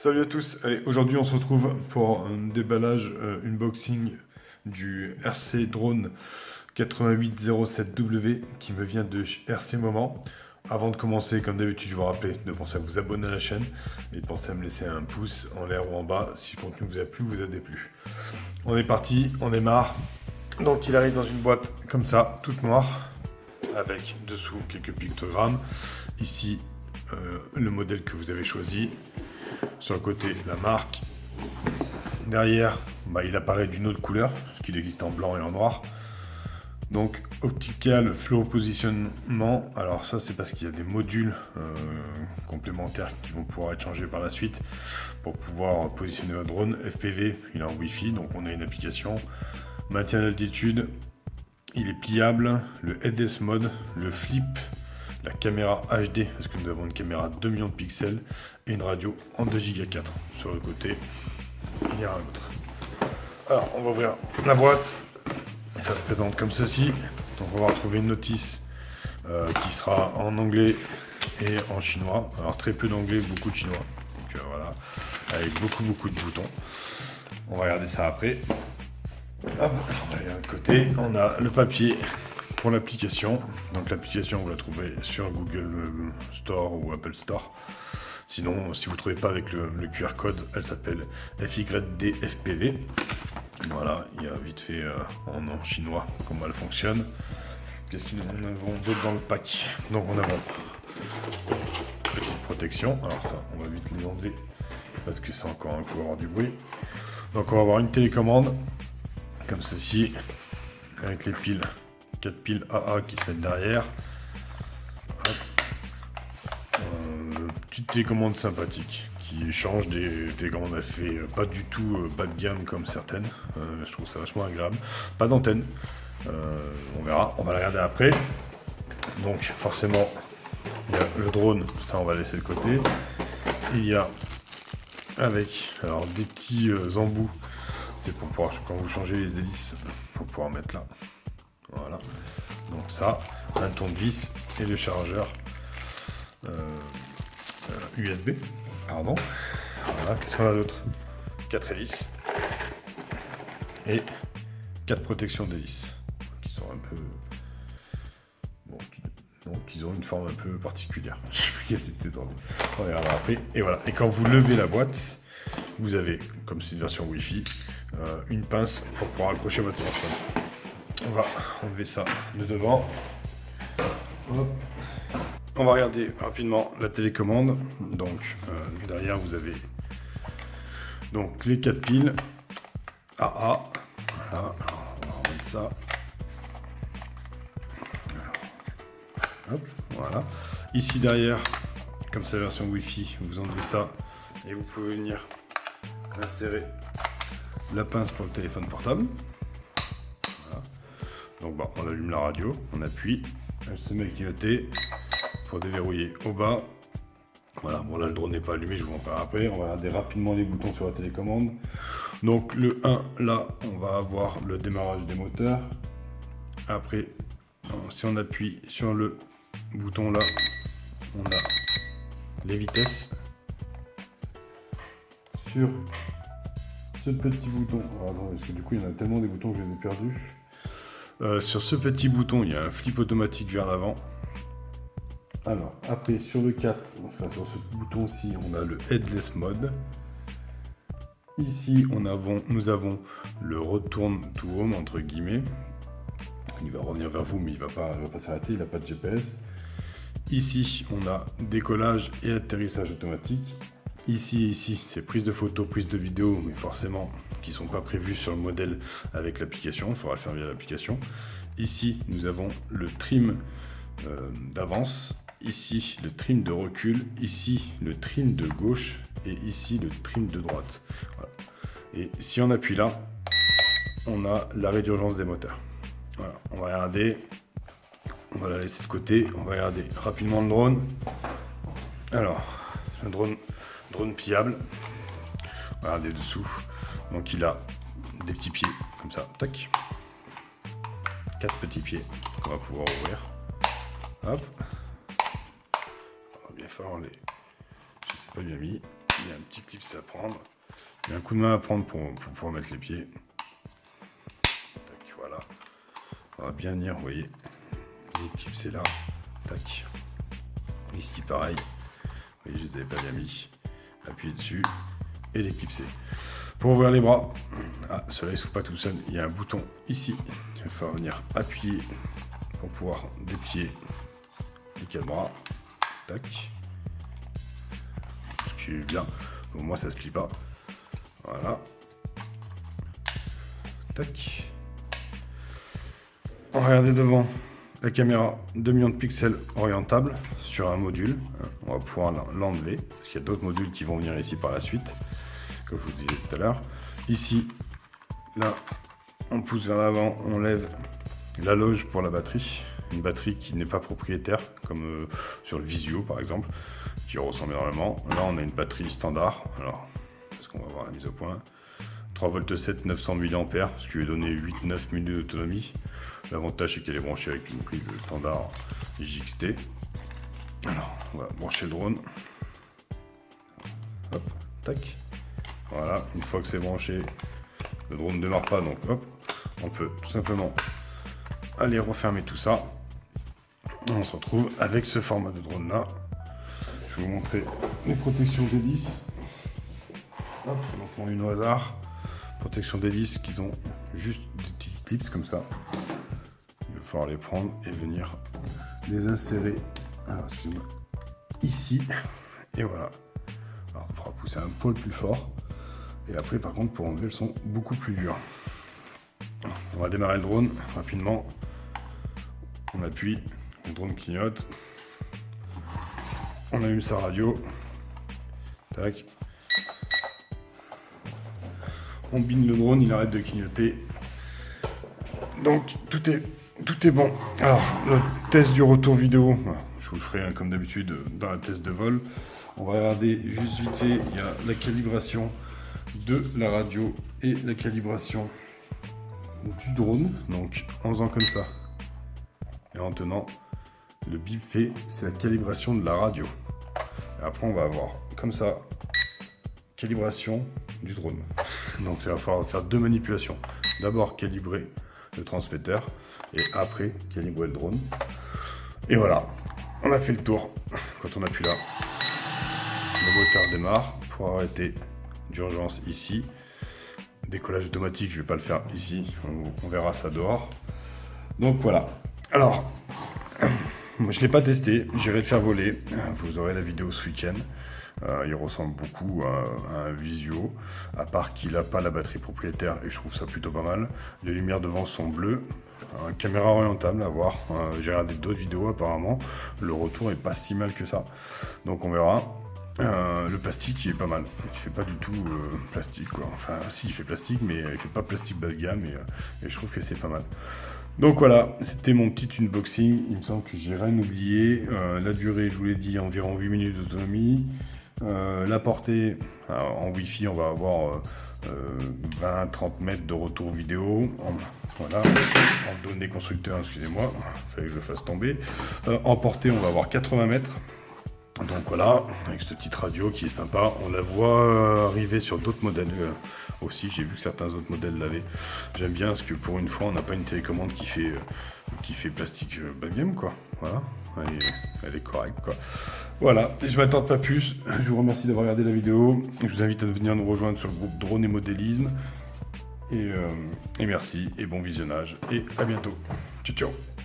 Salut à tous, allez, aujourd'hui on se retrouve pour un déballage, unboxing du RC Drone 8807W qui me vient de chez RC Moment. Avant de commencer, comme d'habitude, je vous rappelle de penser à vous abonner à la chaîne et de penser à me laisser un pouce en l'air ou en bas si le contenu vous a plu ou vous a déplu. On est parti, on démarre. Donc il arrive dans une boîte comme ça, toute noire, avec dessous quelques pictogrammes. Ici, le modèle que vous avez choisi. Sur le côté, la marque. Derrière, il apparaît d'une autre couleur, parce qu'il existe en blanc et en noir. Donc, Optical Flow Positionnement. Alors ça, c'est parce qu'il y a des modules complémentaires qui vont pouvoir être changés par la suite pour pouvoir positionner votre drone. FPV, il est en Wi-Fi, donc on a une application. Maintien d'altitude, il est pliable. Le Headless Mode, le Flip, la caméra HD, parce que nous avons une caméra 2 millions de pixels et une radio en 2 Go 4. Sur le côté, il y a un autre. Alors, on va ouvrir la boîte et ça se présente comme ceci. Donc, on va retrouver une notice qui sera en anglais et en chinois. Alors, très peu d'anglais, beaucoup de chinois. Donc, voilà, avec beaucoup de boutons. On va regarder ça après. Hop, et à côté, on a le papier pour l'application. Donc l'application, vous la trouvez sur Google Store ou Apple Store. Sinon, si vous ne trouvez pas avec le QR code, elle s'appelle FYDFPV. Voilà, il y a vite fait en chinois comment elle fonctionne. Qu'est-ce qu'on avons d'autre dans le pack? Donc on a petite protection. Alors ça, on va vite les enlever parce que c'est encore un coup avoir du bruit. Donc on va avoir une télécommande comme ceci avec les piles. 4 piles AA qui se mettent derrière. Petite télécommande sympathique qui change des télécommandes. Elle fait pas du tout bas de gamme comme certaines. Je trouve ça vachement agréable. Pas d'antenne. On verra. On va la regarder après. Donc forcément, il y a le drone. Ça, on va laisser de côté. Il y a avec alors des petits embouts. C'est pour pouvoir, quand vous changez les hélices, pour pouvoir mettre là. Voilà, donc ça, un tournevis et le chargeur USB, pardon. Voilà, qu'est-ce qu'on a d'autre? 4 hélices et 4 protections d'hélices qui sont un peu... Bon, donc ils ont une forme un peu particulière. Je sais plus quelle c'était. On verra après. Et voilà, et quand vous levez la boîte, vous avez, comme c'est une version Wi-Fi, une pince pour pouvoir accrocher votre téléphone. On va enlever ça de devant. Hop. On va regarder rapidement la télécommande. Donc derrière vous avez donc les 4 piles AA. Voilà. On va remettre ça. Hop, voilà. Ici derrière, comme c'est la version Wi-Fi, vous enlevez ça et vous pouvez venir insérer la pince pour le téléphone portable. Donc on allume la radio, on appuie, elle se met à clignoter pour déverrouiller au bas. Voilà, bon là le drone n'est pas allumé, je vous en parle après. On va regarder rapidement les boutons sur la télécommande. Donc le 1, là, on va avoir le démarrage des moteurs. Après, si on appuie sur le bouton là, on a les vitesses. Sur ce petit bouton, alors attends, parce que du coup il y en a tellement des boutons que je les ai perdus. Sur ce petit bouton, il y a un flip automatique vers l'avant. Alors, après, sur le 4, enfin sur ce bouton-ci, on a le Headless Mode. Ici, nous avons le Return to Home, entre guillemets. Il va revenir vers vous, mais il ne va pas s'arrêter, il n'a pas de GPS. Ici, on a décollage et atterrissage automatique. Ici, c'est prise de photo, prise de vidéo, mais forcément qui ne sont pas prévues sur le modèle avec l'application, il faudra le faire via l'application. Ici, nous avons le trim d'avance, ici le trim de recul, ici le trim de gauche et ici le trim de droite. Voilà. Et si on appuie là, on a l'arrêt d'urgence des moteurs. Voilà, on va regarder, on va la laisser de côté, on va regarder rapidement le drone. Alors, le drone pliable, regardez dessous, donc il a des petits pieds comme ça, tac, 4 petits pieds qu'on va pouvoir ouvrir, hop, on va bien faire les, je sais pas bien mis, il y a un petit clip à prendre. Il y a un coup de main à prendre pour pouvoir mettre les pieds. Tac, voilà. On va bien venir, vous voyez. Les clips c'est là. Tac. Ici pareil. Vous voyez, je les avais pas bien mis. Appuyez dessus. Et les clipser. Pour ouvrir les bras, cela ne s'ouvre pas tout seul, il y a un bouton ici, il va falloir venir appuyer pour pouvoir déplier les 4 bras, tac, ce qui est bien, au moins ça ne se plie pas, voilà, tac. On va regarder devant la caméra 2 millions de pixels orientable sur un module, on va pouvoir l'enlever, parce qu'il y a d'autres modules qui vont venir ici par la suite. Comme je vous disais tout à l'heure. Ici, là, on pousse vers l'avant, on lève la loge pour la batterie. Une batterie qui n'est pas propriétaire, comme sur le Visio par exemple, qui ressemble énormément. Là, on a une batterie standard. Alors, est-ce qu'on va voir la mise au point? 3,7 V 900 mAh, ce qui lui donne 8-9 minutes d'autonomie. L'avantage, c'est qu'elle est branchée avec une prise standard JXT. Alors, on va brancher le drone. Hop, tac. Voilà, une fois que c'est branché, le drone ne démarre pas, donc hop, on peut tout simplement aller refermer tout ça. On se retrouve avec ce format de drone là. Je vais vous montrer les protections d'hélice. Hop, on en prend une au hasard. Protection d'hélice qui ont juste des petits clips comme ça. Il va falloir les prendre et venir les insérer. Alors, excusez-moi, ici. Et voilà. Alors, on fera pousser un poil plus fort. Et après, par contre, pour enlever, elles sont beaucoup plus dures. On va démarrer le drone rapidement. On appuie, le drone clignote. On allume sa radio. Tac. On bine le drone, il arrête de clignoter. Donc, tout est bon. Alors, le test du retour vidéo, je vous le ferai comme d'habitude dans la test de vol. On va regarder juste vite fait, il y a la calibration de la radio et la calibration du drone, donc en faisant comme ça et en tenant le bip fait, c'est la calibration de la radio. Et après on va avoir comme ça calibration du drone. Donc il va falloir faire 2 manipulations, d'abord calibrer le transmetteur et après calibrer le drone. Et voilà, on a fait le tour. Quand on appuie là, le moteur démarre. Pour arrêter d'urgence ici, décollage automatique, je vais pas le faire ici, on verra ça dehors. Donc voilà, alors je l'ai pas testé, j'irai le faire voler, vous aurez la vidéo ce week-end. Il ressemble beaucoup à un Visio, à part qu'il n'a pas la batterie propriétaire et je trouve ça plutôt pas mal. Les lumières devant sont bleues, caméra orientable à voir, j'ai regardé d'autres vidéos apparemment, le retour est pas si mal que ça, donc on verra. Le plastique il est pas mal, il fait pas du tout plastique quoi, enfin si il fait plastique mais il fait pas plastique bas de gamme et je trouve que c'est pas mal. Donc voilà, c'était mon petit unboxing, il me semble que j'ai rien oublié. La durée je vous l'ai dit environ 8 minutes d'autonomie. La portée en Wi-Fi on va avoir 20-30 mètres de retour vidéo, voilà, en données constructeurs, excusez-moi, il fallait que je le fasse tomber. En portée on va avoir 80 mètres. Donc voilà, avec cette petite radio qui est sympa, on la voit arriver sur d'autres modèles aussi, j'ai vu que certains autres modèles l'avaient. J'aime bien parce que pour une fois on n'a pas une télécommande qui fait plastique bas de gamme quoi, voilà, elle est correcte quoi. Voilà, et je m'attends pas plus, je vous remercie d'avoir regardé la vidéo, je vous invite à venir nous rejoindre sur le groupe Drone et Modélisme, et merci, et bon visionnage, et à bientôt, ciao ciao.